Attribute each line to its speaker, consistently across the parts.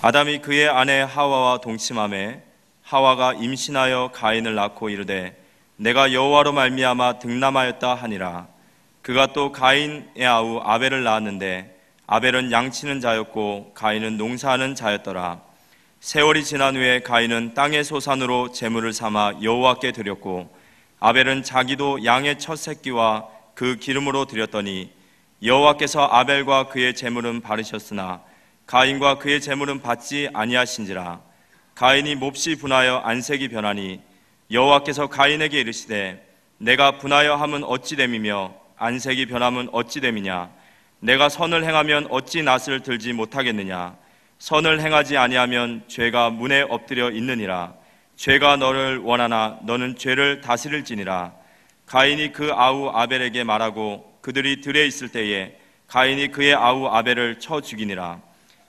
Speaker 1: 아담이 그의 아내 하와와 동침하매 하와가 임신하여 가인을 낳고 이르되 내가 여호와로 말미암아 득남하였다 하니라. 그가 또 가인의 아우 아벨을 낳았는데 아벨은 양치는 자였고 가인은 농사하는 자였더라. 세월이 지난 후에 가인은 땅의 소산으로 제물을 삼아 여호와께 드렸고 아벨은 자기도 양의 첫 새끼와 그 기름으로 드렸더니 여호와께서 아벨과 그의 제물은 바르셨으나 가인과 그의 제물은 받지 아니하신지라. 가인이 몹시 분하여 안색이 변하니 여호와께서 가인에게 이르시되 내가 분하여 함은 어찌 됨이며 안색이 변함은 어찌 됨이냐. 내가 선을 행하면 어찌 낫을 들지 못하겠느냐. 선을 행하지 아니하면 죄가 문에 엎드려 있느니라. 죄가 너를 원하나 너는 죄를 다스릴지니라. 가인이 그 아우 아벨에게 말하고 그들이 들에 있을 때에 가인이 그의 아우 아벨을 쳐 죽이니라.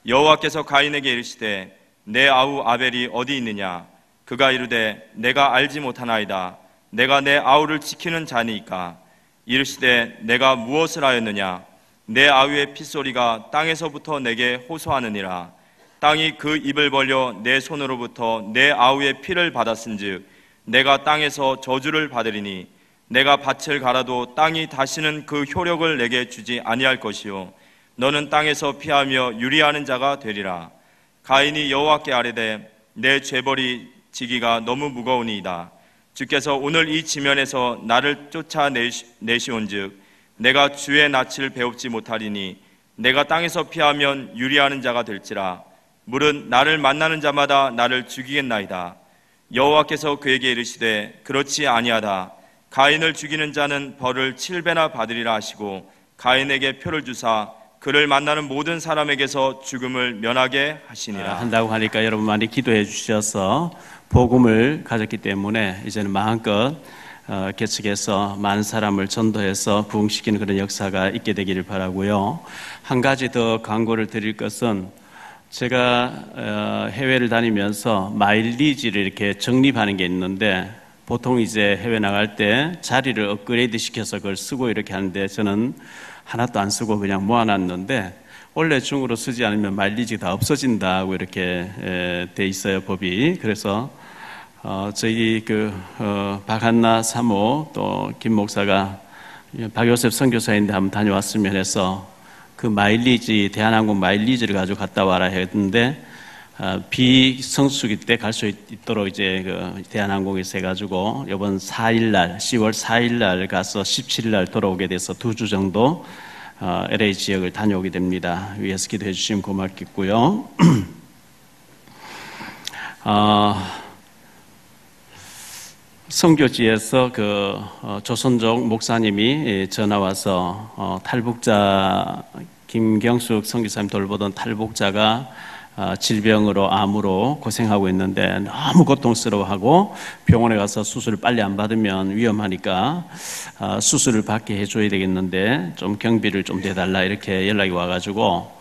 Speaker 1: 여호와께서 가인에게 이르시되 내 아우 아벨이 어디 있느냐. 그가 이르되 내가 알지 못하나이다. 내가 내 아우를 지키는 자니이까. 이르시되 내가 무엇을 하였느냐. 내 아우의 핏소리가 땅에서부터 내게 호소하느니라. 땅이 그 입을 벌려 내 손으로부터 내 아우의 피를 받았은즉 내가 땅에서 저주를 받으리니 내가 밭을 갈아도 땅이 다시는 그 효력을 내게 주지 아니할 것이요 너는 땅에서 피하며 유리하는 자가 되리라. 가인이 여호와께 아뢰되 내 죄벌이 지기가 너무 무거우니이다. 주께서 오늘 이 지면에서 나를 쫓아내시온즉 내가 주의 낯을 배웁지 못하리니 내가 땅에서 피하면 유리하는 자가 될지라. 물은 나를 만나는 자마다 나를 죽이겠나이다. 여호와께서 그에게 이르시되 그렇지 아니하다. 가인을 죽이는 자는 벌을 7배나 받으리라 하시고 가인에게 표를 주사 그를 만나는 모든 사람에게서 죽음을 면하게 하시니라.
Speaker 2: 한다고 하니까 여러분 많이 기도해 주셔서 복음을 가졌기 때문에 이제는 마음껏 개척해서 많은 사람을 전도해서 부흥시키는 그런 역사가 있게 되기를 바라고요. 한 가지 더 광고를 드릴 것은 제가 해외를 다니면서 마일리지를 이렇게 적립하는 게 있는데 보통 이제 해외 나갈 때 자리를 업그레이드 시켜서 그걸 쓰고 이렇게 하는데 저는 하나도 안 쓰고 그냥 모아놨는데 원래 중으로 쓰지 않으면 마일리지가 다 없어진다고 이렇게 돼 있어요, 법이. 그래서 저희 박한나 사모 또 김 목사가 박요셉 선교사인데 한번 다녀왔으면 해서 그 마일리지, 대한항공 마일리지를 가지고 갔다 와라 했는데 비성수기 때 갈 수 있도록 이제 대한항공에서 해가지고 이번 4일날 10월 4일날 가서 17일날 돌아오게 돼서 2주 정도 LA 지역을 다녀오게 됩니다. 위에서 기도해 주시면 고맙겠고요. 선교지에서 조선족 목사님이 전화 와서 탈북자 김경숙 선교사님 돌보던 탈북자가 질병으로 암으로 고생하고 있는데 너무 고통스러워하고 병원에 가서 수술을 빨리 안 받으면 위험하니까 수술을 받게 해줘야 되겠는데 좀 경비를 좀 대달라 이렇게 연락이 와가지고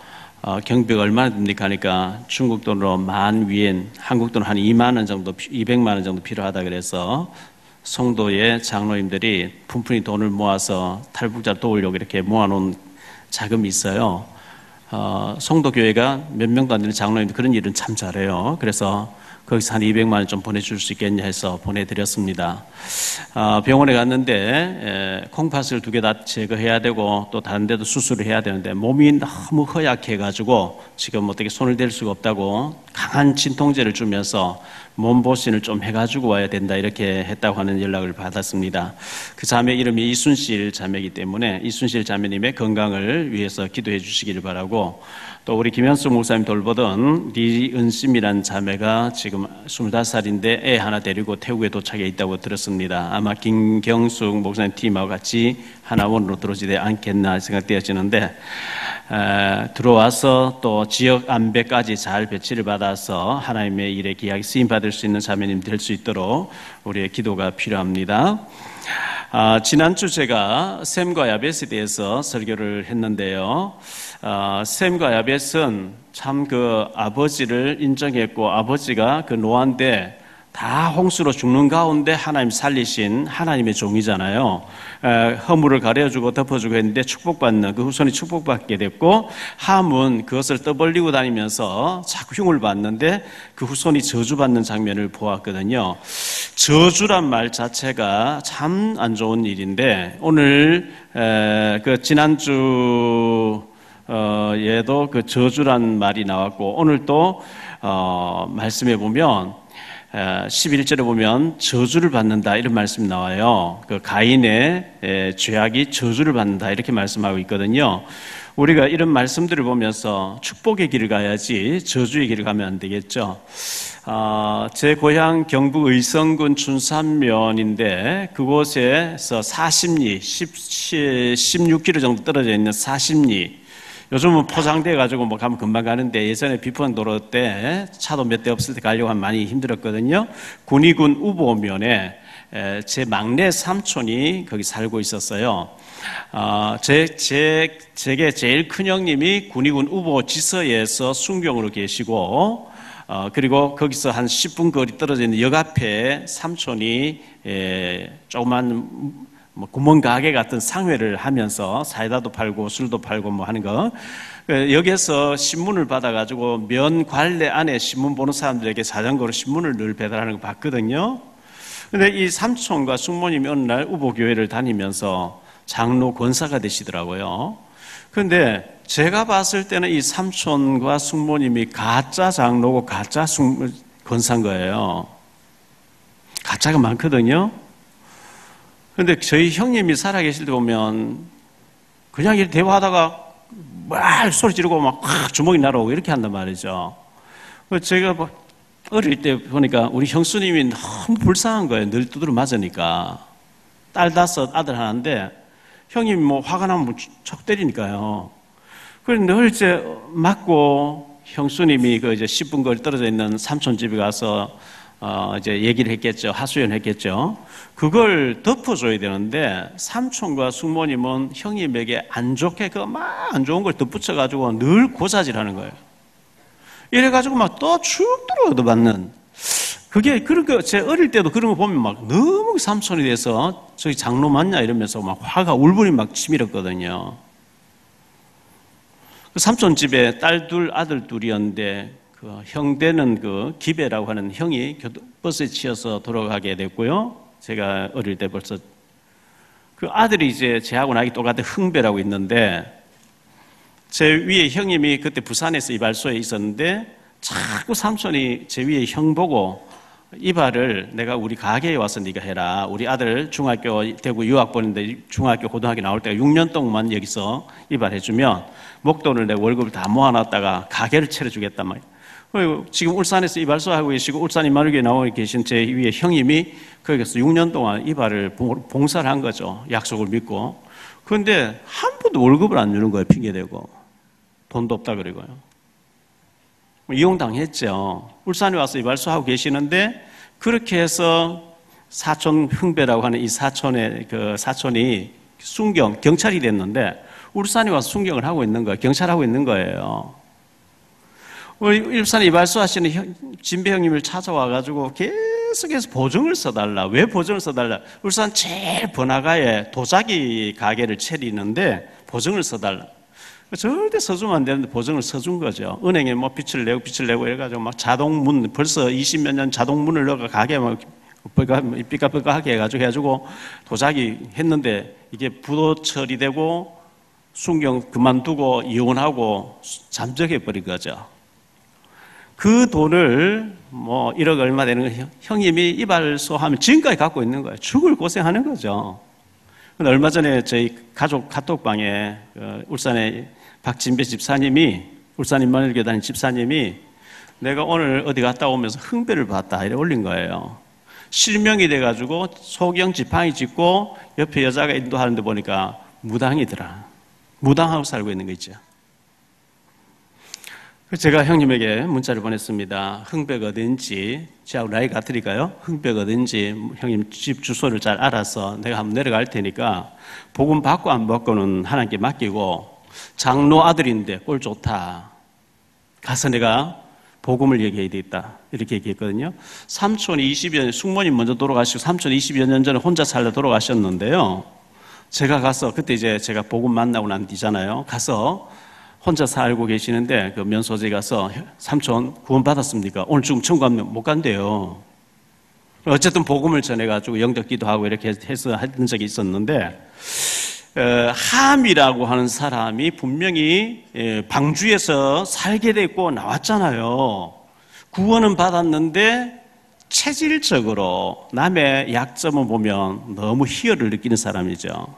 Speaker 2: 경비가 얼마나 듭니까 하니까 중국 돈으로 10,000위엔, 한국 돈으로 한 200만 원 정도 필요하다 그래서 송도의 장로님들이 푼푼히 돈을 모아서 탈북자 도우려고 이렇게 모아놓은 자금이 있어요. 송도 교회가 몇 명도 안 되는 장로님들 그런 일은 참 잘해요. 그래서 거기서 한 200만 원 좀 보내줄 수 있겠냐 해서 보내드렸습니다. 병원에 갔는데 콩팥을 2개 다 제거해야 되고 또 다른 데도 수술을 해야 되는데 몸이 너무 허약해가지고 지금 어떻게 손을 댈 수가 없다고 강한 진통제를 주면서 몸보신을 좀 해가지고 와야 된다 이렇게 했다고 하는 연락을 받았습니다. 그 자매 이름이 이순실 자매이기 때문에 이순실 자매님의 건강을 위해서 기도해 주시기를 바라고 또 우리 김현수 목사님 돌보던 리은심이라는 자매가 지금 25살인데 애 하나 데리고 태국에 도착해 있다고 들었습니다. 아마 김경숙 목사님 팀하고 같이 하나원으로 들어오지 않겠나 생각되어지는데 들어와서 또 지역 안배까지 잘 배치를 받아서 하나님의 일에 귀하게 쓰임받을 수 있는 자매님 될 수 있도록 우리의 기도가 필요합니다. 지난주 제가 셈과 야벳에 대해서 설교를 했는데요. 셈과 야벳은 참 아버지를 인정했고 아버지가 노아인데 다 홍수로 죽는 가운데 하나님 살리신 하나님의 종이잖아요. 허물을 가려주고 덮어주고 했는데 축복받는 그 후손이 축복받게 됐고, 함은 그것을 떠벌리고 다니면서 자꾸 흉을 받는데 그 후손이 저주받는 장면을 보았거든요. 저주란 말 자체가 참 안 좋은 일인데, 오늘 그 지난주 에도 그 저주란 말이 나왔고, 오늘 또 말씀해 보면 11절에 보면 저주를 받는다 이런 말씀이 나와요. 그 가인의 죄악이 저주를 받는다 이렇게 말씀하고 있거든요. 우리가 이런 말씀들을 보면서 축복의 길을 가야지 저주의 길을 가면 안 되겠죠. 제 고향 경북 의성군 춘산면인데, 그곳에서 40리, 16km 정도 떨어져 있는 40리, 요즘은 포장돼 가지고 뭐 가면 금방 가는데, 예전에 비포항도로 때 차도 몇 대 없을 때 가려고 하면 많이 힘들었거든요. 군위군 우보면에 제 막내 삼촌이 거기 살고 있었어요. 제게 제일 큰 형님이 군위군 우보지서에서 순경으로 계시고, 그리고 거기서 한 10분 거리 떨어져 있는 역 앞에 삼촌이 조그만 구멍 가게 같은 상회를 하면서 사이다도 팔고 술도 팔고 뭐 하는 거, 여기에서 신문을 받아가지고 면 관례 안에 신문 보는 사람들에게 자전거로 신문을 늘 배달하는 거 봤거든요. 근데 이 삼촌과 숙모님이 어느 날 우보교회를 다니면서 장로 권사가 되시더라고요. 그런데 제가 봤을 때는 이 삼촌과 숙모님이 가짜 장로고 가짜 권사인 거예요. 가짜가 많거든요. 그런데 저희 형님이 살아계실 때 보면 그냥 이렇게 대화하다가 막 소리 지르고 막 주먹이 날아오고 이렇게 한단 말이죠. 제가 어릴 때 보니까 우리 형수님이 너무 불쌍한 거예요. 늘 두드려 맞으니까. 딸 5, 아들 하나인데 형님이 뭐 화가 나면 척 때리니까요. 그래서 늘 이제 맞고, 형수님이 그 이제 10분 거리 떨어져 있는 삼촌 집에 가서 이제 얘기를 했겠죠. 하소연 했겠죠. 그걸 덮어줘야 되는데, 삼촌과 숙모님은 형님에게 안 좋게 그 막 안 좋은 걸 덧붙여가지고 늘 고사질 하는 거예요. 이래가지고 막 또 쭉 들어받는. 그게, 그러니까 제 어릴 때도 그런 거 보면 막 너무 삼촌이 돼서 저기 장로 맞냐 이러면서 막 화가 울분이 막 치밀었거든요. 그 삼촌 집에 딸 둘, 아들 둘이었는데, 그 형대는 그 기배라고 하는 형이 버스에 치여서 돌아가게 됐고요. 제가 어릴 때 벌써 그 아들이 이제 제하고 나이 똑같은 흥배라고 있는데, 제 위에 형님이 그때 부산에서 이발소에 있었는데 자꾸 삼촌이 제 위에 형 보고 이발을 내가 우리 가게에 와서 네가 해라. 우리 아들 중학교 대구 유학 보는데 중학교 고등학교 나올 때가 6년 동안 여기서 이발해주면 목돈을 내가 월급을 다 모아놨다가 가게를 차려주겠단 말이야. 그리고 지금 울산에서 이발소 하고 계시고 울산 이마루교에 나와 계신 제 위에 형님이 거기서 6년 동안 이발을 봉사를 한 거죠. 약속을 믿고. 그런데 한 번도 월급을 안 주는 거예요. 핑계대고. 돈도 없다 그러고요. 이용당했죠. 울산에 와서 이발소 하고 계시는데, 그렇게 해서 사촌 흥배라고 하는 이 사촌의 그 사촌이 경찰이 됐는데, 울산에 와서 순경을 하고 있는 거예요. 경찰하고 있는 거예요. 우리 울산에 이발소 하시는 진배 형님을 찾아와가지고 계속해서 보증을 써달라. 왜 보증을 써달라? 울산 제일 번화가에 도자기 가게를 차리는데 보증을 써달라. 절대 써주면 안 되는데 보증을 써준 거죠. 은행에 뭐 빚을 내고 이래가지고 막 자동문, 벌써 20몇 년 자동문을 넣어가 가게 막 삐까삐까하게 해가지고 도자기 했는데, 이게 부도 처리되고 순경 그만두고 이혼하고 잠적해 버린 거죠. 그 돈을 뭐 1억 얼마 되는 형님이 이발소 하면 지금까지 갖고 있는 거예요. 죽을 고생하는 거죠. 근데 얼마 전에 저희 가족 카톡방에 울산의 박진배 집사님이, 울산 인마늘교회 다니는 집사님이 내가 오늘 어디 갔다 오면서 흥배를 봤다 이래 올린 거예요. 실명이 돼가지고 소경 지팡이 짚고 옆에 여자가 인도하는데 보니까 무당이더라. 무당하고 살고 있는 거 있죠. 제가 형님에게 문자를 보냈습니다. 흥배가 어딘지, 저하고 나이 같으니까요. 흥배가 어딘지 형님 집 주소를 잘 알아서 내가 한번 내려갈 테니까 복음 받고 안 받고는 하나님께 맡기고, 장로 아들인데 꼴 좋다. 가서 내가 복음을 얘기해야 되겠다. 이렇게 얘기했거든요. 삼촌이 20여 년, 숙모님 먼저 돌아가시고 삼촌이 20여 년 전에 혼자 살다 돌아가셨는데요. 제가 가서, 그때 이제 제가 복음 만나고 난 뒤잖아요. 가서 혼자 살고 계시는데 그 면소재 가서 삼촌 구원 받았습니까? 오늘 지금 천국 가면 못 간대요. 어쨌든 복음을 전해가지고 영적 기도하고 이렇게 해서 했던 적이 있었는데, 함이라고 하는 사람이 분명히 방주에서 살게 됐고 나왔잖아요. 구원은 받았는데 체질적으로 남의 약점을 보면 너무 희열을 느끼는 사람이죠.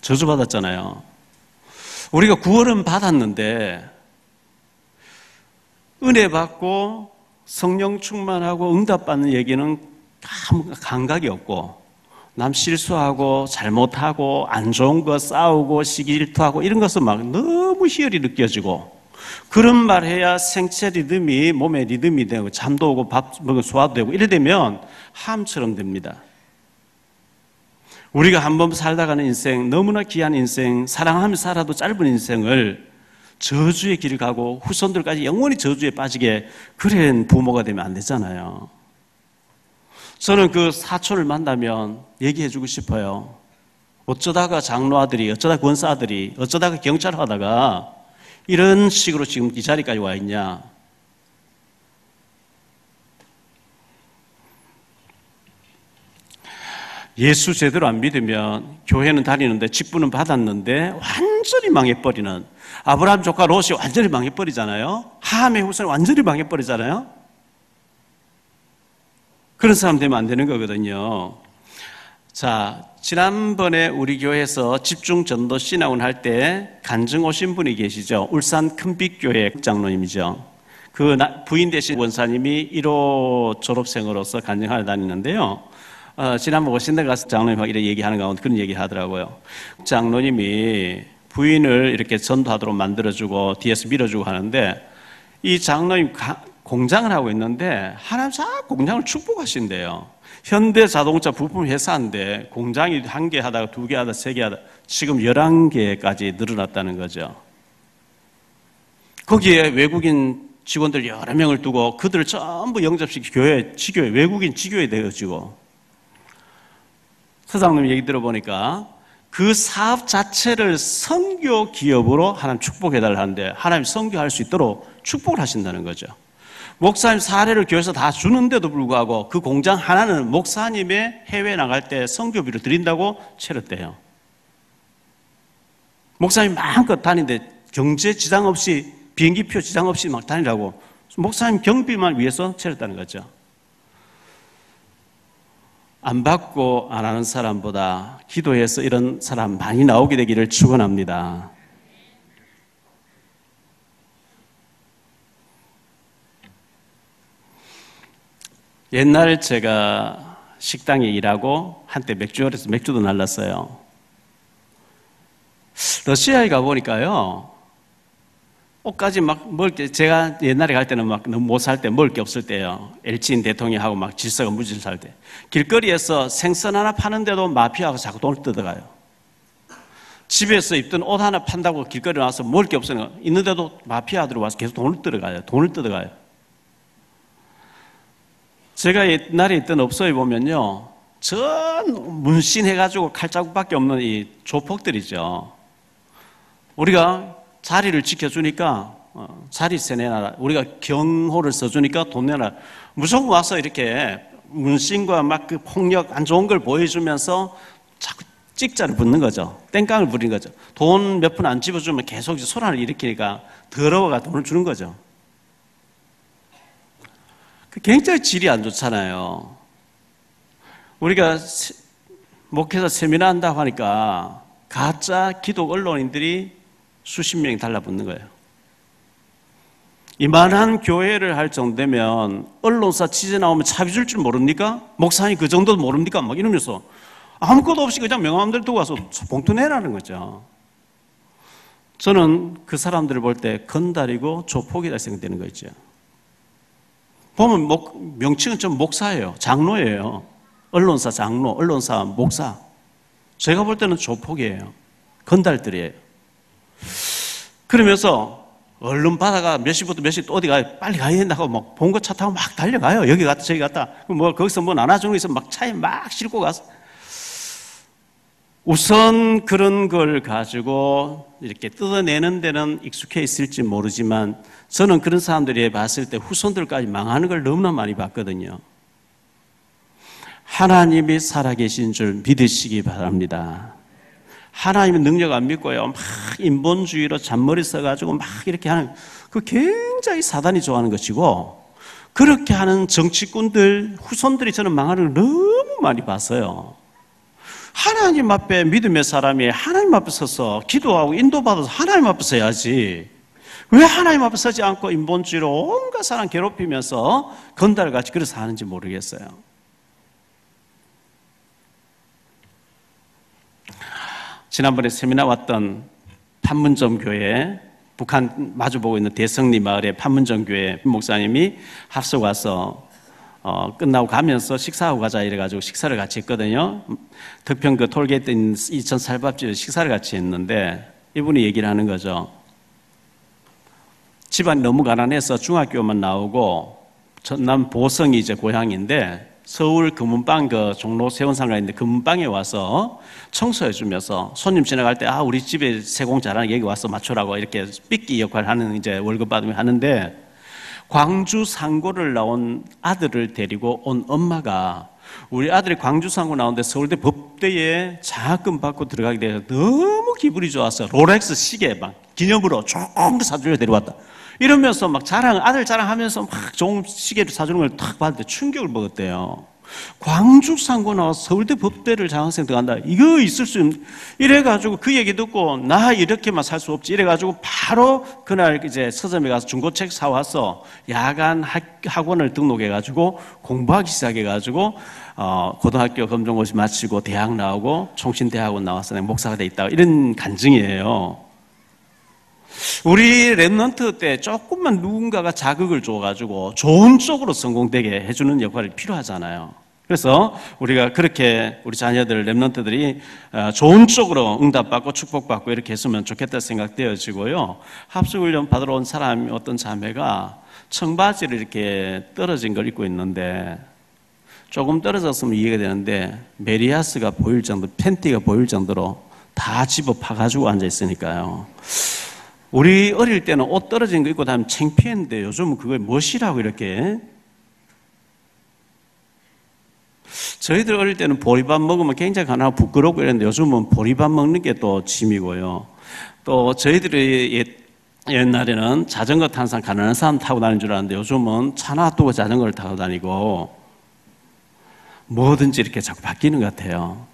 Speaker 2: 저주받았잖아요. 우리가 구원은 받았는데 은혜 받고 성령 충만하고 응답받는 얘기는 감각이 없고, 남 실수하고 잘못하고 안 좋은 거 싸우고 시기 질투하고 이런 것은 막 너무 희열이 느껴지고, 그런 말 해야 생체 리듬이 몸의 리듬이 되고 잠도 오고 밥 먹으면 소화도 되고 이래 되면 함처럼 됩니다. 우리가 한번 살다가는 인생, 너무나 귀한 인생, 사랑하며 살아도 짧은 인생을 저주의 길을 가고 후손들까지 영원히 저주에 빠지게 그런 부모가 되면 안 되잖아요. 저는 그 사촌을 만나면 얘기해 주고 싶어요. 어쩌다가 장로 아들이, 어쩌다가 권사 아들이, 어쩌다가 경찰 하다가 이런 식으로 지금 이 자리까지 와 있냐. 예수 제대로 안 믿으면 교회는 다니는데 직분은 받았는데 완전히 망해버리는, 아브라함 조카 롯이 완전히 망해버리잖아요. 함의 후손이 완전히 망해버리잖아요. 그런 사람 되면 안 되는 거거든요. 자, 지난번에 우리 교회에서 집중 전도 신학원 할 때 간증 오신 분이 계시죠. 울산 큰빛교회 장로님이죠. 그 부인 되신 원사님이 1호 졸업생으로서 간증하러 다니는데요. 지난번 오신 데 가서 장로님하고 이렇게 얘기하는 가운데 그런 얘기 하더라고요. 장로님이 부인을 이렇게 전도하도록 만들어주고 뒤에서 밀어주고 하는데, 이 장로님 공장을 하고 있는데 하나님 자꾸 공장을 축복하신대요. 현대 자동차 부품 회사인데 공장이 1개 하다가 2개 하다가 3개 하다가 지금 11개까지 늘어났다는 거죠. 거기에 외국인 직원들 여러 명을 두고 그들을 전부 영접시키고 교회, 지교회, 외국인 지교회 되어지고, 사장님 얘기 들어보니까 그 사업 자체를 선교 기업으로 하나님 축복해달라 하는데 하나님 선교할 수 있도록 축복을 하신다는 거죠. 목사님 사례를 교회에서 다 주는데도 불구하고 그 공장 하나는 목사님의 해외 나갈 때 선교비를 드린다고 채렸대요. 목사님 마음껏 다니는데 경제 지장 없이, 비행기표 지장 없이 막 다니라고 목사님 경비만 위해서 채렸다는 거죠. 안 받고 안 하는 사람보다 기도해서 이런 사람 많이 나오게 되기를 축원합니다. 옛날 제가 식당에 일하고 한때 맥주홀에서 맥주도 날랐어요. 러시아에 가보니까요, 옷까지 막 먹을 게, 제가 옛날에 갈 때는 막 너무 못 살 때, 먹을 게 없을 때요. 엘치인 대통령하고 막 질서가 무질서할 때. 길거리에서 생선 하나 파는데도 마피아가 자꾸 돈을 뜯어가요. 집에서 입던 옷 하나 판다고 길거리에 와서 먹을 게 없으니까 있는데도 마피아들이 와서 계속 돈을 뜯어가요. 제가 옛날에 있던 업소에 보면요, 전 문신해가지고 칼자국밖에 없는 이 조폭들이죠. 우리가 자리를 지켜주니까 자리세 내놔라, 우리가 경호를 써주니까 돈 내놔라, 무조건 와서 이렇게 문신과 막 그 폭력 안 좋은 걸 보여주면서 자꾸 찍자를 붙는 거죠. 땡깡을 부리는 거죠. 돈 몇 푼 안 집어주면 계속 소란을 일으키니까 더러워가 돈을 주는 거죠. 굉장히 질이 안 좋잖아요. 우리가 목회에서 세미나 한다고 하니까 가짜 기독 언론인들이 수십 명이 달라붙는 거예요. 이만한 교회를 할 정도면 언론사 취재 나오면 차비 줄 줄 모릅니까? 목사님 그 정도도 모릅니까? 막 이러면서 아무것도 없이 그냥 명함들 두고 와서 봉투 내라는 거죠. 저는 그 사람들을 볼 때 건달이고 조폭이라 생각되는 거 있죠. 보면 명칭은 좀 목사예요. 장로예요. 언론사 장로, 언론사 목사. 제가 볼 때는 조폭이에요. 건달들이에요. 그러면서 얼른 바다가 몇 시부터 몇 시 또 어디 가요? 빨리 가야 된다고 막 본거 차 타고 막 달려가요. 여기 갔다 저기 갔다. 뭐 거기서 뭐 나눠주는 거 있으면 막 차에 막 싣고 가서. 우선 그런 걸 가지고 이렇게 뜯어내는 데는 익숙해 있을지 모르지만 저는 그런 사람들이 봤을 때 후손들까지 망하는 걸 너무나 많이 봤거든요. 하나님이 살아계신 줄 믿으시기 바랍니다. 하나님의 능력 안 믿고요. 막 인본주의로 잔머리 써가지고 막 이렇게 하는 그 굉장히 사단이 좋아하는 것이고 그렇게 하는 정치꾼들, 후손들이 저는 망하는 걸 너무 많이 봤어요. 하나님 앞에 믿음의 사람이 하나님 앞에 서서 기도하고 인도받아서 하나님 앞에 서야지. 왜 하나님 앞에 서지 않고 인본주의로 온갖 사람 괴롭히면서 건달같이 그래서 하는지 모르겠어요. 지난번에 세미나 왔던 판문점 교회, 북한 마주보고 있는 대성리 마을의 판문점 교회 목사님이 합석 와서 끝나고 가면서 식사하고 가자 이래가지고 식사를 같이 했거든요. 덕평 그 톨게이트 있는 이천 살밥집에서 식사를 같이 했는데 이분이 얘기를 하는 거죠. 집안이 너무 가난해서 중학교만 나오고 전남 보성이 이제 고향인데 서울 금은방 그 종로 세원상가 있는데 금은방에 와서 청소해 주면서 손님 지나갈 때 우리 집에 세공 잘하는 여기 와서 맞추라고 이렇게 삐끼 역할을 하는 이제 월급 받으면 하는데 광주 상고를 나온 아들을 데리고 온 엄마가 우리 아들이 광주 상고 나오는데 서울대 법대에 장학금 받고 들어가게 돼서 너무 기분이 좋아서 롤렉스 시계 막 기념으로 좋은 거 사주려 데려왔다. 이러면서 막 아들 자랑하면서 막 좋은 시계를 사주는 걸 탁 봤는데 충격을 먹었대요. 광주 상고 나와서 서울대 법대를 장학생 들어간다. 이거 있을 수 없는. 이래가지고 그 얘기 듣고 나 이렇게만 살 수 없지. 이래가지고 바로 그날 이제 서점에 가서 중고책 사와서 야간 학원을 등록해가지고 공부하기 시작해가지고 고등학교 검정고시 마치고 대학 나오고 총신대학원 나와서 목사가 돼 있다. 이런 간증이에요. 우리 랩넌트 때 조금만 누군가가 자극을 줘가지고 좋은 쪽으로 성공되게 해주는 역할이 필요하잖아요. 그래서 우리가 그렇게 우리 자녀들, 랩넌트들이 좋은 쪽으로 응답받고 축복받고 이렇게 했으면 좋겠다 생각되어지고요. 합숙훈련 받으러 온 사람이 어떤 자매가 청바지를 이렇게 떨어진 걸 입고 있는데 조금 떨어졌으면 이해가 되는데 메리아스가 보일 정도, 팬티가 보일 정도로 다 집어 파가지고 앉아있으니까요. 우리 어릴 때는 옷 떨어진 거 입고 다니면 창피했는데 요즘은 그걸 멋이라고 이렇게. 저희들 어릴 때는 보리밥 먹으면 굉장히 가난하고 부끄럽고 이랬는데 요즘은 보리밥 먹는 게 또 취미고요. 또 저희들이 옛날에는 자전거 타는 사람 가난한 사람 타고 다니는 줄 알았는데 요즘은 차 놔두고 자전거를 타고 다니고 뭐든지 이렇게 자꾸 바뀌는 것 같아요.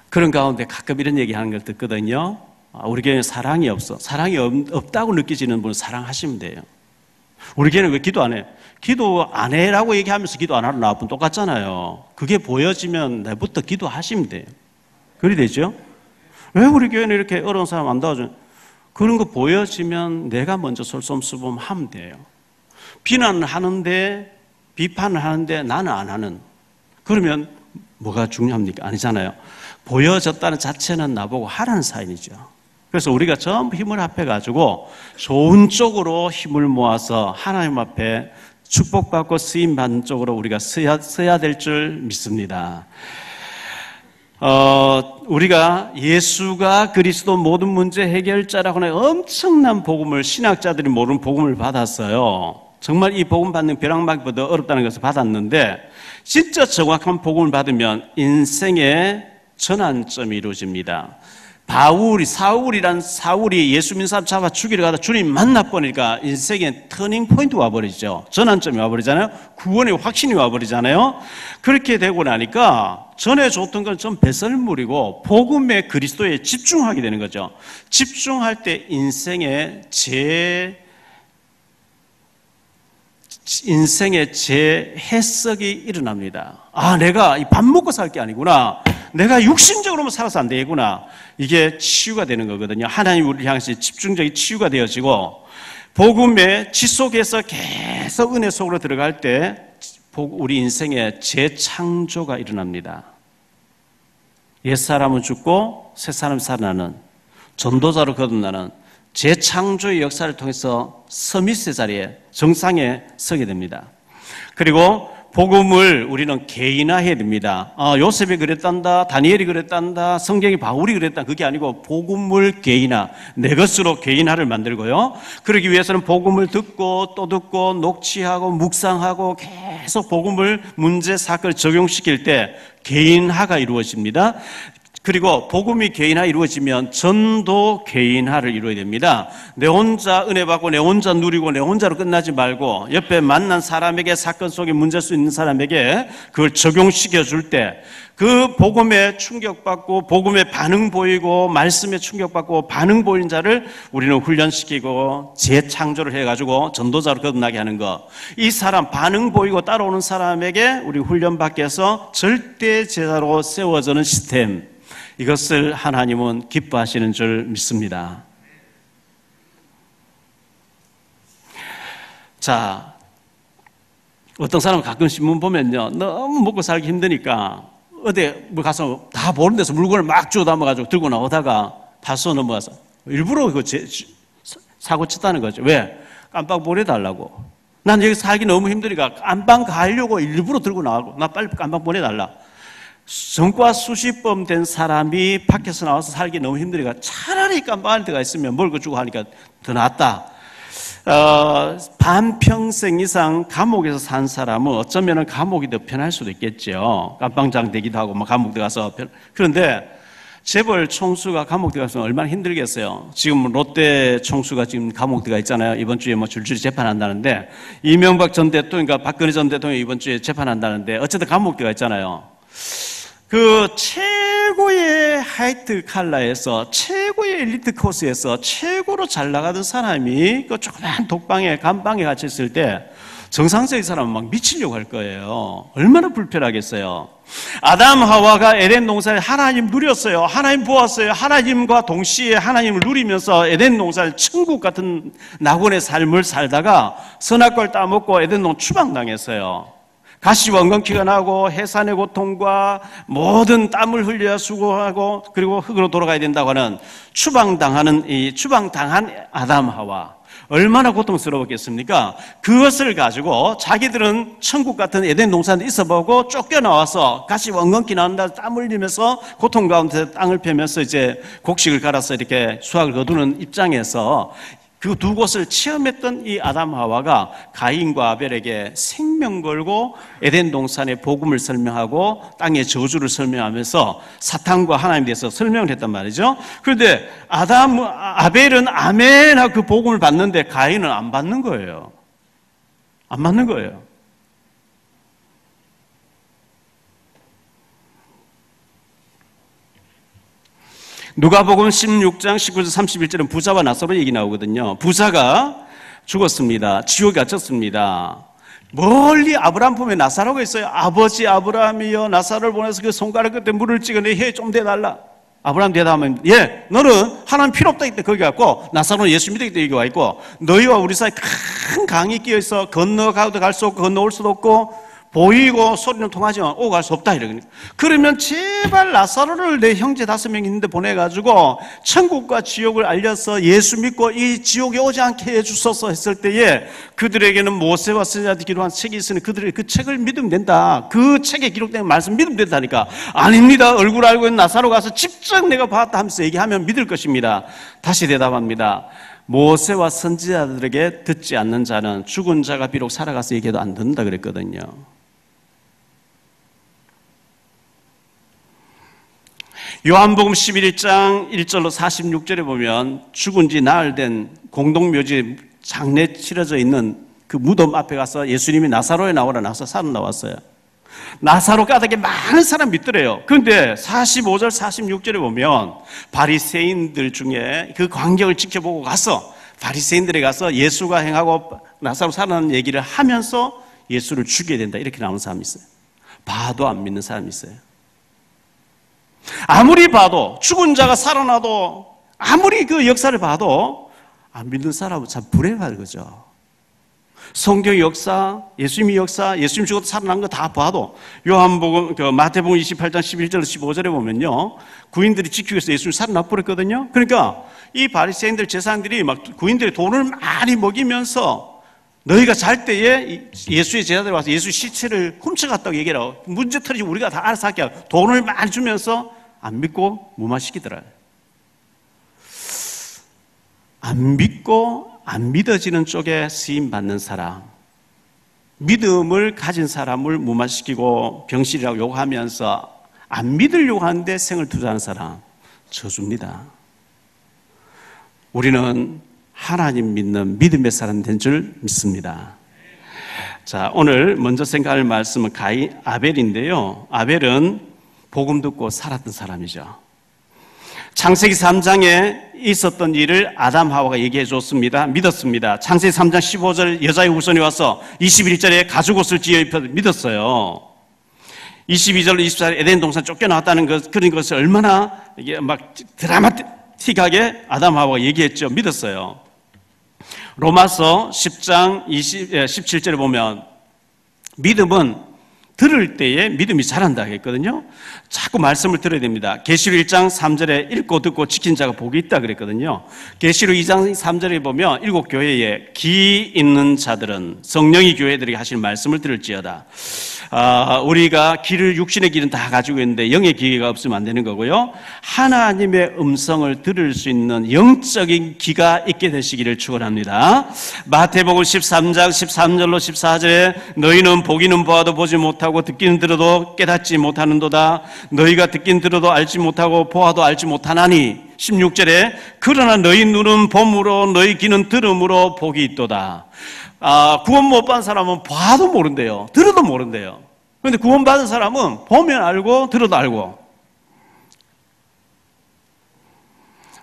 Speaker 2: 그런 가운데 가끔 이런 얘기하는 걸 듣거든요. 우리 교회는 사랑이 없어. 사랑이 없다고 느끼시는 분은 사랑하시면 돼요. 우리 교회는 왜 기도 안 해? 기도 안 해라고 얘기하면서 기도 안 하러 나쁜 똑같잖아요. 그게 보여지면 내부터 기도하시면 돼요. 그리 되죠? 왜 우리 교회는 이렇게 어려운 사람 안 도와줘요? 그런 거 보여지면 내가 먼저 솔선수범하면 돼요. 비난을 하는데 비판을 하는데 나는 안 하는. 그러면 뭐가 중요합니까? 아니잖아요. 보여졌다는 자체는 나보고 하라는 사인이죠. 그래서 우리가 전부 힘을 합해가지고 좋은 쪽으로 힘을 모아서 하나님 앞에 축복받고 쓰임받는 쪽으로 우리가 서야 될 줄 믿습니다. 우리가 예수가 그리스도 모든 문제 해결자라고 하는 엄청난 복음을 신학자들이 모르는 복음을 받았어요. 정말 이 복음 받는 벼락막이보다 어렵다는 것을 받았는데 진짜 정확한 복음을 받으면 인생의 전환점이 이루어집니다. 사울이 예수 믿는 사람 잡아 죽이러 가다 주님 만나보니까 인생의 터닝 포인트 와버리죠. 전환점이 와버리잖아요. 구원의 확신이 와버리잖아요. 그렇게 되고 나니까 전에 줬던 건 좀 배설물이고 복음의 그리스도에 집중하게 되는 거죠. 집중할 때 인생의 재해석이 일어납니다. 내가 밥 먹고 살 게 아니구나. 내가 육신적으로만 살아서 안 되구나. 이게 치유가 되는 거거든요. 하나님 우리를 향해서 집중적인 치유가 되어지고 복음의 지속에서 계속 은혜 속으로 들어갈 때 우리 인생의 재창조가 일어납니다. 옛사람은 죽고 새사람이 살아나는, 전도자로 거듭나는, 재창조의 역사를 통해서 서밋의 자리에, 정상에 서게 됩니다. 그리고 복음을 우리는 개인화해야 됩니다. 요셉이 그랬단다, 다니엘이 그랬단다, 성경이 바울이 그랬다, 그게 아니고 복음을 개인화, 내 것으로 개인화를 만들고요. 그러기 위해서는 복음을 듣고 또 듣고 녹취하고 묵상하고 계속 복음을 문제, 사건을 적용시킬 때 개인화가 이루어집니다. 그리고 복음이 개인화 이루어지면 전도 개인화를 이루어야 됩니다. 내 혼자 은혜 받고 내 혼자 누리고 내 혼자로 끝나지 말고 옆에 만난 사람에게, 사건 속에 문제 수 있는 사람에게 그걸 적용시켜 줄 때 그 복음에 충격받고 복음에 반응 보이고 말씀에 충격받고 반응 보인 자를 우리는 훈련시키고 재창조를 해가지고 전도자로 거듭나게 하는 것. 이 사람 반응 보이고 따라오는 사람에게 우리 훈련받게 해서 절대 제자로 세워지는 시스템, 이것을 하나님은 기뻐하시는 줄 믿습니다. 자, 어떤 사람은 가끔 신문 보면요, 너무 먹고 살기 힘드니까 어디 뭐 가서 다 보는 데서 물건을 막 주워 담아가지고 들고 나오다가 파서 넘어가서 일부러 그거 사고 쳤다는 거죠. 왜? 깜빡 보내달라고. 난 여기 살기 너무 힘드니까 깜빡 가려고 일부러 들고 나가고, 나 빨리 깜빡 보내달라. 전과 수십 번 된 사람이 밖에서 나와서 살기 너무 힘드니까 차라리 깜빡할 때가 있으면 먹을 주고 하니까 더 낫다. 반평생 이상 감옥에서 산 사람은 어쩌면 감옥이 더 편할 수도 있겠죠. 깜빵장 되기도 하고 막 감옥 들어가서. 그런데 재벌 총수가 감옥 들어가서 얼마나 힘들겠어요. 지금 롯데 총수가 지금 감옥 들어가 있잖아요. 이번 주에 뭐 줄줄이 재판한다는데, 이명박 전 대통령과 박근혜 전 대통령이 이번 주에 재판한다는데 어쨌든 감옥 들어가 있잖아요. 그 최고의 하이트 칼라에서, 최고의 엘리트 코스에서 최고로 잘 나가던 사람이 그 조그만 독방에, 감방에 갇혀 있을 때 정상적인 사람은 막 미치려고 할 거예요. 얼마나 불편하겠어요. 아담 하와가 에덴 동산에 하나님 누렸어요. 하나님 보았어요. 하나님과 동시에 하나님을 누리면서 에덴 동산에 천국 같은 낙원의 삶을 살다가 선악과를 따먹고 에덴 동산 추방당했어요. 가시와 엉겅퀴가 나고 해산의 고통과 모든 땀을 흘려 수고하고 그리고 흙으로 돌아가야 된다고 하는 추방당한 아담 하와, 얼마나 고통스러웠겠습니까? 그것을 가지고 자기들은 천국 같은 에덴 동산에 있어보고 쫓겨나와서 가시와 엉겅퀴 나온다 땀 흘리면서 고통 가운데 땅을 패면서 이제 곡식을 갈아서 이렇게 수확을 거두는 입장에서 그 두 곳을 체험했던 이 아담 하와가 가인과 아벨에게 생명 걸고 에덴 동산의 복음을 설명하고 땅의 저주를 설명하면서 사탄과 하나님에 대해서 설명을 했단 말이죠. 그런데 아벨은 아멘 하고 그 복음을 받는데 가인은 안 받는 거예요. 안 받는 거예요. 누가복음 16장 19절 31절은 부자와 나사로 얘기 나오거든요. 부자가 죽었습니다. 지옥에 갇혔습니다. 멀리 아브라함 품에 나사로가 있어요. 아버지 아브라함이여, 나사로를 보내서 그 손가락 끝에 물을 찍어 내 혀에 좀 대달라. 아브라함 대답하면, 예, 너는 하나님 필요 없다 이때 거기 갔고, 나사로는 예수 믿기 때문에 여기 와 있고, 너희와 우리 사이 큰 강이 끼어 있어 건너가도 갈 수 없고 건너올 수도 없고 보이고 소리는 통하지만 오고 갈 수 없다 이러니까. 그러면 제발 나사로를 내 형제 5명 있는데 보내가지고 천국과 지옥을 알려서 예수 믿고 이 지옥에 오지 않게 해주소서 했을 때에 그들에게는 모세와 선지자들이 기록한 책이 있으니 그들의 그 책을 믿으면 된다. 그 책에 기록된 말씀 믿으면 된다니까. 아닙니다. 얼굴 알고 있는 나사로 가서 직접 내가 봤다 하면서 얘기하면 믿을 것입니다. 다시 대답합니다. 모세와 선지자들에게 듣지 않는 자는 죽은 자가 비록 살아가서 얘기해도 안 듣는다 그랬거든요. 요한복음 11장 1절로 46절에 보면 죽은 지 나흘 된 공동묘지 장례 치러져 있는 그 무덤 앞에 가서 예수님이 나사로에 나오라 나서 살아나왔어요. 나사로 까닭에 많은 사람 믿더래요. 그런데 45절 46절에 보면 바리새인들 중에 그 광경을 지켜보고 가서 바리새인들에 가서 예수가 행하고 나사로 살아나는 얘기를 하면서 예수를 죽여야 된다 이렇게 나오는 사람이 있어요. 봐도 안 믿는 사람이 있어요. 아무리 봐도, 죽은 자가 살아나도, 아무리 그 역사를 봐도 안 믿는 사람은 참 불행한 거죠. 성경 역사, 예수님의 역사, 예수님 죽어도 살아난 거 다 봐도 요한복음, 마태복음 28장 11절 15절에 보면요, 구인들이 지키기 위해서 예수님 살아나 버렸거든요. 그러니까 이 바리새인들 제사장들이 막 구인들이 돈을 많이 먹이면서 너희가 잘 때에 예수의 제자들이 와서 예수 시체를 훔쳐갔다고 얘기를 하고 문제 터지고 우리가 다 알아서 할게 하고 돈을 많이 주면서 안 믿고 무마시키더라. 안 믿고 안 믿어지는 쪽에 쓰임 받는 사람, 믿음을 가진 사람을 무마시키고 병실이라고 욕하면서 안 믿으려고 하는데 생을 투자하는 사람, 저주입니다. 우리는 하나님 믿는 믿음의 사람 된 줄 믿습니다. 자, 오늘 먼저 생각할 말씀은 가인, 아벨인데요. 아벨은 복음 듣고 살았던 사람이죠. 창세기 3장에 있었던 일을 아담 하와가 얘기해 줬습니다. 믿었습니다. 창세기 3장 15절 여자의 후손이 와서 21절에 가죽옷을 지어 입혀 믿었어요. 22절 24절 에덴 동산 쫓겨나왔다는 그런 것을 얼마나 이게 막 드라마틱하게 아담 하와가 얘기했죠. 믿었어요. 로마서 10장 17절에 보면 믿음은 들을 때에 믿음이 자란다 했거든요. 자꾸 말씀을 들어야 됩니다. 계시록 1장 3절에 읽고 듣고 지킨 자가 복이 있다 그랬거든요. 계시록 2장 3절에 보면 일곱 교회에 기 있는 자들은 성령이 교회들에게 하시는 말씀을 들을지어다. 우리가 귀를, 육신의 귀는 다 가지고 있는데 영의 귀가 없으면 안 되는 거고요. 하나님의 음성을 들을 수 있는 영적인 귀가 있게 되시기를 축원합니다. 마태복음 13장 13절로 14절에 너희는 보기는 보아도 보지 못하고 듣기는 들어도 깨닫지 못하는도다. 너희가 듣긴 들어도 알지 못하고 보아도 알지 못하나니 16절에 그러나 너희 눈은 봄으로 너희 귀는 들음으로 복이 있도다. 구원 못 받은 사람은 봐도 모른대요. 들어도 모른대요. 그런데 구원 받은 사람은 보면 알고 들어도 알고.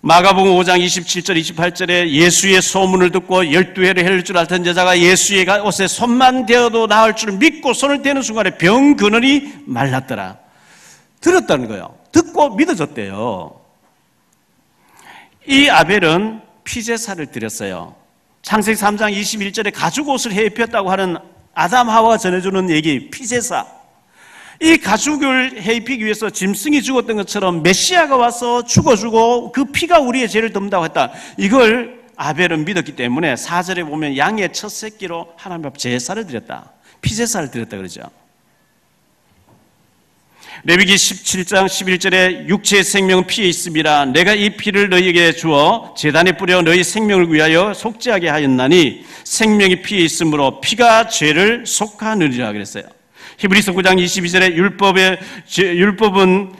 Speaker 2: 마가복음 5장 27절 28절에 예수의 소문을 듣고 12회를 해를 줄 알던 여자가 예수의 옷에 손만 대어도 나을 줄 믿고 손을 대는 순간에 병 근원이 말랐더라. 들었다는 거예요. 듣고 믿어졌대요. 이 아벨은 피제사를 드렸어요. 창세기 3장 21절에 가죽옷을 해 입혔다고 하는 아담 하와가 전해주는 얘기, 피제사. 이 가죽을 해 입히기 위해서 짐승이 죽었던 것처럼 메시아가 와서 죽어주고 그 피가 우리의 죄를 덮는다고 했다. 이걸 아벨은 믿었기 때문에 4절에 보면 양의 첫 새끼로 하나님 앞 제사를 드렸다. 피제사를 드렸다 그러죠. 레위기 17장 11절에 육체의 생명은 피에 있음이라 내가 이 피를 너희에게 주어 제단에 뿌려 너희 생명을 위하여 속죄하게 하였나니 생명이 피에 있으므로 피가 죄를 속하느니라 그랬어요. 히브리서 9장 22절에 율법은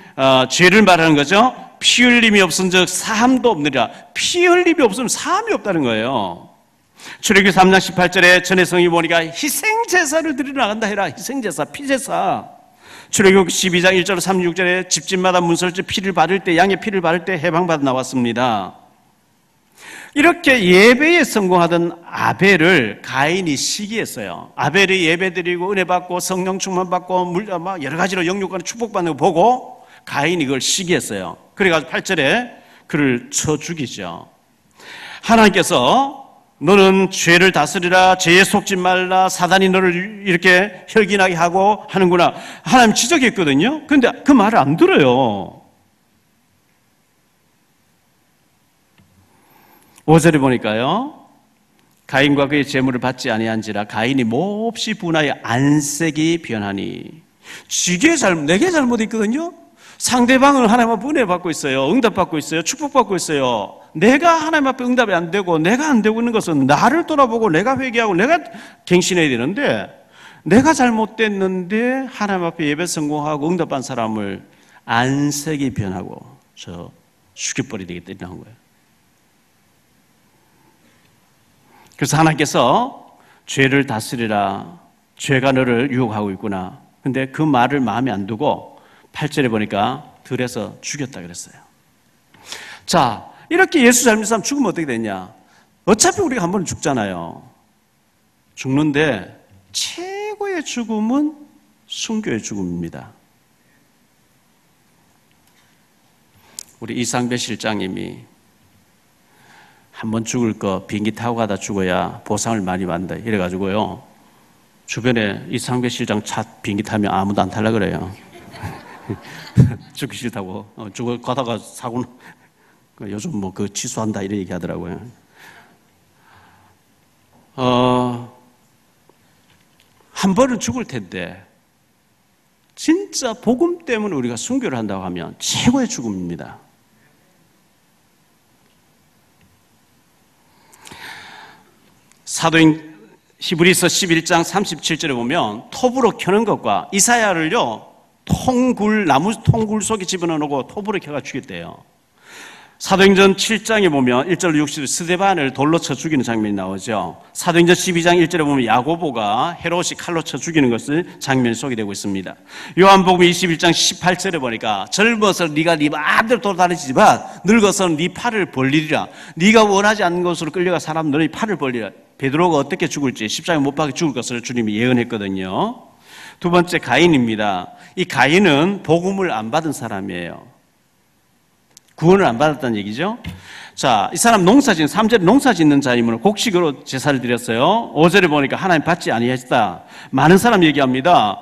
Speaker 2: 죄를 말하는 거죠. 피 흘림이 없은즉 사함도 없느니라. 피 흘림이 없으면 사함이 없다는 거예요. 출애굽기 3장 18절에 전에 성이 보니까 희생제사를 드리러 나간다 해라. 희생제사, 피제사. 출애굽기 12장 1절 36절에 집집마다 문설주 피를 바를 때 양의 피를 바를 때 해방받아 나왔습니다. 이렇게 예배에 성공하던 아벨을 가인이 시기했어요. 아벨이 예배드리고 은혜받고 성령 충만받고 여러 가지로 영육간에 축복받는 거 보고 가인이 그걸 시기했어요. 그래가지고 8절에 그를 쳐 죽이죠. 하나님께서 너는 죄를 다스리라, 죄에 속지 말라, 사단이 너를 이렇게 혈기나게 하고 하는구나. 하나님 지적했거든요. 근데 그 말을 안 들어요. 5절에 보니까요. 가인과 그의 재물을 받지 아니한지라 가인이 몹시 분하여 안색이 변하니. 내게 잘못 있거든요. 상대방은 하나님 앞에 은혜 받고 있어요. 응답받고 있어요. 축복받고 있어요. 내가 하나님 앞에 응답이 안 되고 내가 안 되고 있는 것은 나를 돌아보고 내가 회개하고 내가 갱신해야 되는데 내가 잘못됐는데 하나님 앞에 예배 성공하고 응답한 사람을 안색이 변하고 죽여버려야 되겠다 이런 거예요. 그래서 하나님께서 죄를 다스리라, 죄가 너를 유혹하고 있구나. 근데 그 말을 마음에 안 두고 8절에 보니까 들에서 죽였다 그랬어요. 자, 이렇게 예수 잘 믿는 사람 죽으면 어떻게 되냐? 어차피 우리가 한 번은 죽잖아요. 죽는데 최고의 죽음은 순교의 죽음입니다. 우리 이상배 실장님이 한번 죽을 거 비행기 타고 가다 죽어야 보상을 많이 받는다. 이래가지고요. 주변에 이상배 실장 차 비행기 타면 아무도 안 탈라 그래요. 죽기 싫다고. 죽어 가다가 사고는 요즘 뭐 그 취소한다 이런 얘기 하더라고요. 한 번은 죽을 텐데 진짜 복음 때문에 우리가 순교를 한다고 하면 최고의 죽음입니다. 사도행 히브리서 11장 37절에 보면 톱으로 켜는 것과 이사야를요 나무 통굴 속에 집어넣고 톱으로 켜가 죽였대요. 사도행전 7장에 보면 1절로 60절 스데반을 돌로 쳐 죽이는 장면이 나오죠. 사도행전 12장 1절에 보면 야고보가 헤롯이 칼로 쳐 죽이는 것을 장면이 소개되고 있습니다. 요한복음 21장 18절에 보니까 젊어서 네가 네 마음대로 돌아다니지만 늙어서는 네 팔을 벌리리라. 네가 원하지 않는 것으로 끌려가 사람 너희 팔을 벌리라. 베드로가 어떻게 죽을지 십자가에 못 박혀 죽을 것을 주님이 예언했거든요. 두 번째 가인입니다. 이 가인은 복음을 안 받은 사람이에요. 구원을 안 받았다는 얘기죠. 자, 이 사람 3절에 농사 짓는 자임으로 곡식으로 제사를 드렸어요. 5절에 보니까 하나님 받지 아니하셨다. 많은 사람 얘기합니다.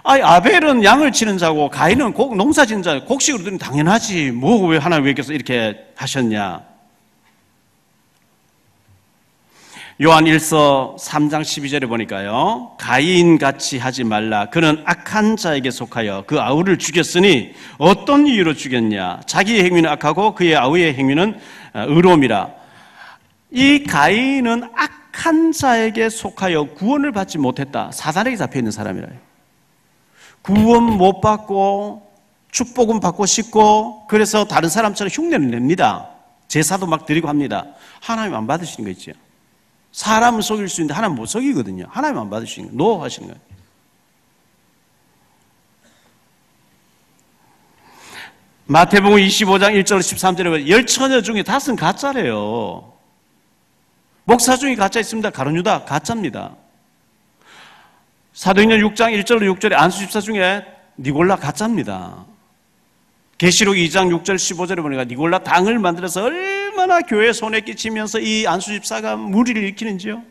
Speaker 2: 아벨은 양을 치는 자고 가인은 농사 짓는 자, 곡식으로 드리면 당연하지. 뭐 왜 하나님께서 이렇게 하셨냐. 요한 1서 3장 12절에 보니까요. 가인같이 하지 말라. 그는 악한 자에게 속하여 그 아우를 죽였으니 어떤 이유로 죽였냐. 자기의 행위는 악하고 그의 아우의 행위는 의로움이라. 이 가인은 악한 자에게 속하여 구원을 받지 못했다. 사단에게 잡혀있는 사람이라. 구원 못 받고 축복은 받고 싶고 그래서 다른 사람처럼 흉내를 냅니다. 제사도 막 드리고 합니다. 하나님 안 받으시는 거 있죠. 사람을 속일 수 있는데 하나님 못 속이거든요. 하나님 안 받으시는 거예요. 노 하시는 거예요. 마태복음 25장 1절 13절에 보면 10처녀 중에 5은 가짜래요. 목사 중에 가짜 있습니다. 가룟유다 가짜입니다. 사도행전 6장 1절로 6절에 안수집사 중에 니골라 가짜입니다. 계시록 2장 6절 15절에 보니까 니골라 당을 만들어서 얼마나 교회에 손에 끼치면서 이 안수집사가 무리를 일으키는지요.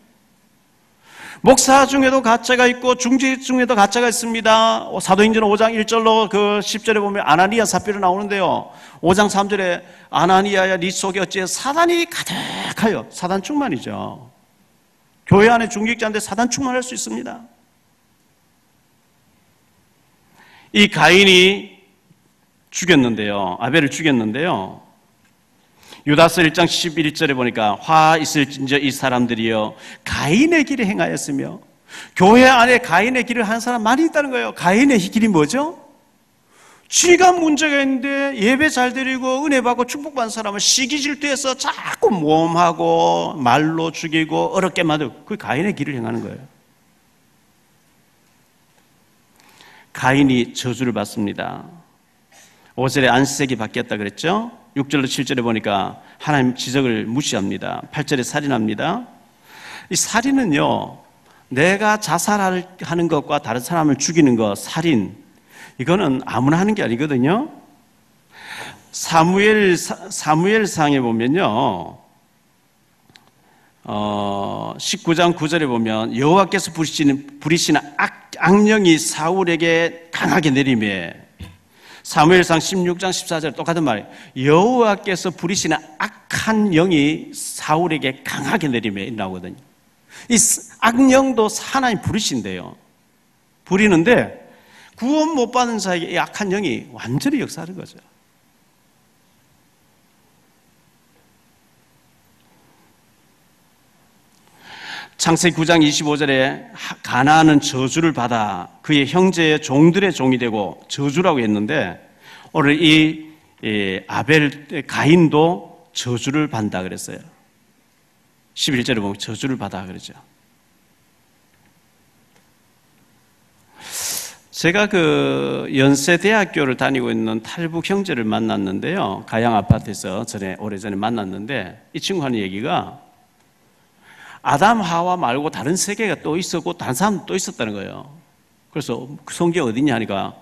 Speaker 2: 목사 중에도 가짜가 있고 중직 중에도 가짜가 있습니다. 사도행전 5장 1절로 그 10절에 보면 아나니아 삽비로 나오는데요. 5장 3절에 아나니아야 네 속에 어찌 사단이 가득하여. 사단 충만이죠. 교회 안에 중직자인데 사단 충만할 수 있습니다. 이 가인이 죽였는데요. 아벨을 죽였는데요. 유다서 1장 11절에 보니까 화 있을진저 이 사람들이여 가인의 길을 행하였으며. 교회 안에 가인의 길을 하는 사람 많이 있다는 거예요. 가인의 길이 뭐죠? 쥐가 문제가 있는데 예배 잘 드리고 은혜 받고 축복받는 사람은 시기 질투해서 자꾸 모험하고 말로 죽이고 어렵게 만들고 그게 가인의 길을 행하는 거예요. 가인이 저주를 받습니다. 5절에 안식일이 바뀌었다 그랬죠? 6절로 7절에 보니까 하나님 지적을 무시합니다. 8절에 살인합니다. 이 살인은요, 내가 자살하는 것과 다른 사람을 죽이는 것, 살인, 이거는 아무나 하는 게 아니거든요. 사무엘상에 보면요, 19장 9절에 보면 여호와께서 부리시는 악령이 사울에게 강하게 내리매. 사무엘상 16장 14절 똑같은 말이에요. 여호와께서 부리시는 악한 영이 사울에게 강하게 내리매 나오거든요. 이 악령도 하나님 부리신대요. 부리는데 구원 못 받은 자에게 이 악한 영이 완전히 역사하는 거죠. 창세기 9장 25절에 가나안은 저주를 받아 그의 형제의 종들의 종이 되고 저주라고 했는데 오늘 이 가인도 저주를 받는다 그랬어요. 11절에 보면 저주를 받아 그러죠. 제가 그 연세대학교를 다니고 있는 탈북 형제를 만났는데요. 가양 아파트에서 오래전에 만났는데 이 친구 하는 얘기가 아담 하와 말고 다른 세계가 또 있었고 다른 사람도 또 있었다는 거예요. 그래서 성경 어디냐 하니까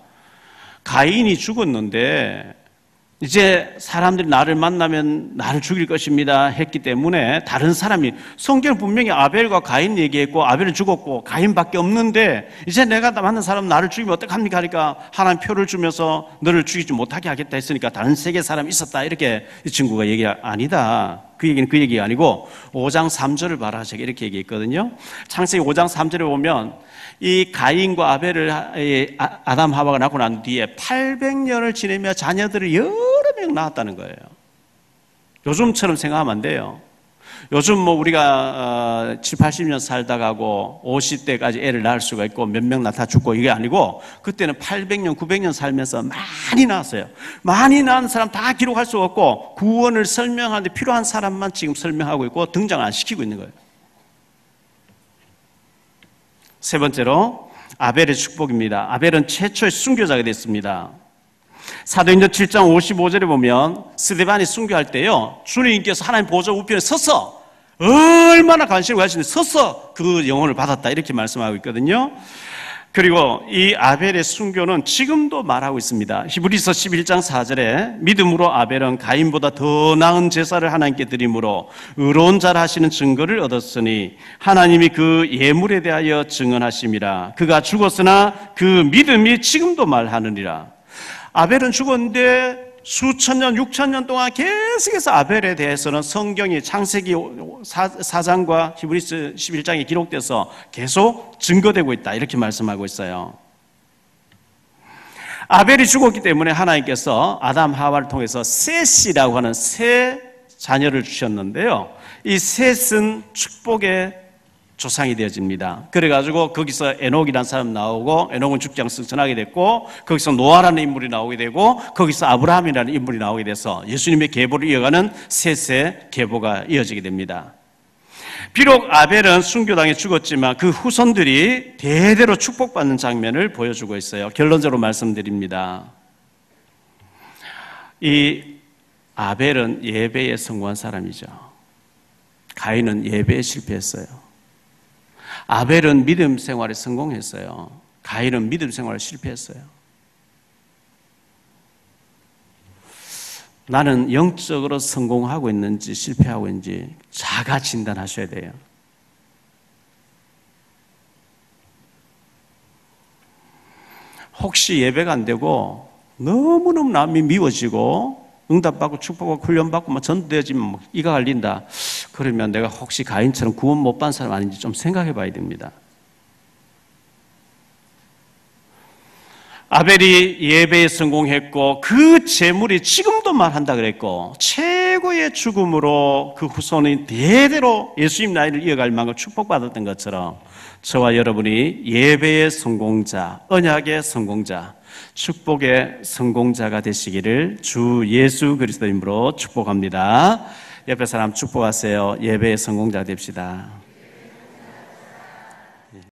Speaker 2: 가인이 죽었는데 이제 사람들이 나를 만나면 나를 죽일 것입니다 했기 때문에 다른 사람이, 성경은 분명히 아벨과 가인 얘기했고 아벨은 죽었고 가인밖에 없는데 이제 내가 만난 사람 나를 죽이면 어떡합니까 하니까 하나님 표를 주면서 너를 죽이지 못하게 하겠다 했으니까 다른 세계 사람이 있었다 이렇게 이 친구가 얘기가 아니다. 그 얘기는 그 얘기가 아니고 5장 3절을 봐라 제가 이렇게 얘기했거든요. 창세기 5장 3절에 보면 이 가인과 아벨을 아담 하와가 낳고 난 뒤에 800년을 지내며 자녀들을 여러 명 낳았다는 거예요. 요즘처럼 생각하면 안 돼요. 요즘 뭐 우리가 7, 80년 살다 가고 50대까지 애를 낳을 수가 있고 몇 명 낳다 죽고 이게 아니고 그때는 800년, 900년 살면서 많이 낳았어요. 많이 낳은 사람 다 기록할 수 없고 구원을 설명하는데 필요한 사람만 지금 설명하고 있고 등장 안 시키고 있는 거예요. 세 번째로 아벨의 축복입니다. 아벨은 최초의 순교자가 됐습니다. 사도행전 7장 55절에 보면 스데반이 순교할 때요, 주님께서 하나님 보좌 우편에 서서 얼마나 관심을 가지는데 서서 그 영혼을 받았다 이렇게 말씀하고 있거든요. 그리고 이 아벨의 순교는 지금도 말하고 있습니다. 히브리서 11장 4절에 믿음으로 아벨은 가인보다 더 나은 제사를 하나님께 드림으로 의로운 자라 하시는 증거를 얻었으니 하나님이 그 예물에 대하여 증언하심이라. 그가 죽었으나 그 믿음이 지금도 말하느니라. 아벨은 죽었는데 수천 년, 6천 년 동안 계속해서 아벨에 대해서는 성경이 창세기 4장과 히브리서 11장에 기록돼서 계속 증거되고 있다 이렇게 말씀하고 있어요. 아벨이 죽었기 때문에 하나님께서 아담 하와를 통해서 셋이라고 하는 세 자녀를 주셨는데요, 이 셋은 축복의 조상이 되어집니다. 그래가지고 거기서 에녹이라는 사람 나오고 에녹은 죽지 않고 승천하게 됐고 거기서 노아라는 인물이 나오게 되고 거기서 아브라함이라는 인물이 나오게 돼서 예수님의 계보를 이어가는 셋의 계보가 이어지게 됩니다. 비록 아벨은 순교당해 죽었지만 그 후손들이 대대로 축복받는 장면을 보여주고 있어요. 결론적으로 말씀드립니다. 이 아벨은 예배에 성공한 사람이죠. 가인은 예배에 실패했어요. 아벨은 믿음 생활에 성공했어요. 가인은 믿음 생활에 실패했어요. 나는 영적으로 성공하고 있는지 실패하고 있는지 자가 진단하셔야 돼요. 혹시 예배가 안 되고 너무너무 남이 미워지고 응답받고 축복받고 훈련받고 막 전도되어지면 막 이가 갈린다. 그러면 내가 혹시 가인처럼 구원 못 받은 사람 아닌지 좀 생각해 봐야 됩니다. 아벨이 예배에 성공했고 그 재물이 지금도 말한다 그랬고 최고의 죽음으로 그 후손이 대대로 예수님 나이를 이어갈 만큼 축복받았던 것처럼 저와 여러분이 예배의 성공자, 언약의 성공자, 축복의 성공자가 되시기를 주 예수 그리스도 이름으로 축복합니다. 옆에 사람 축복하세요. 예배의 성공자 됩시다.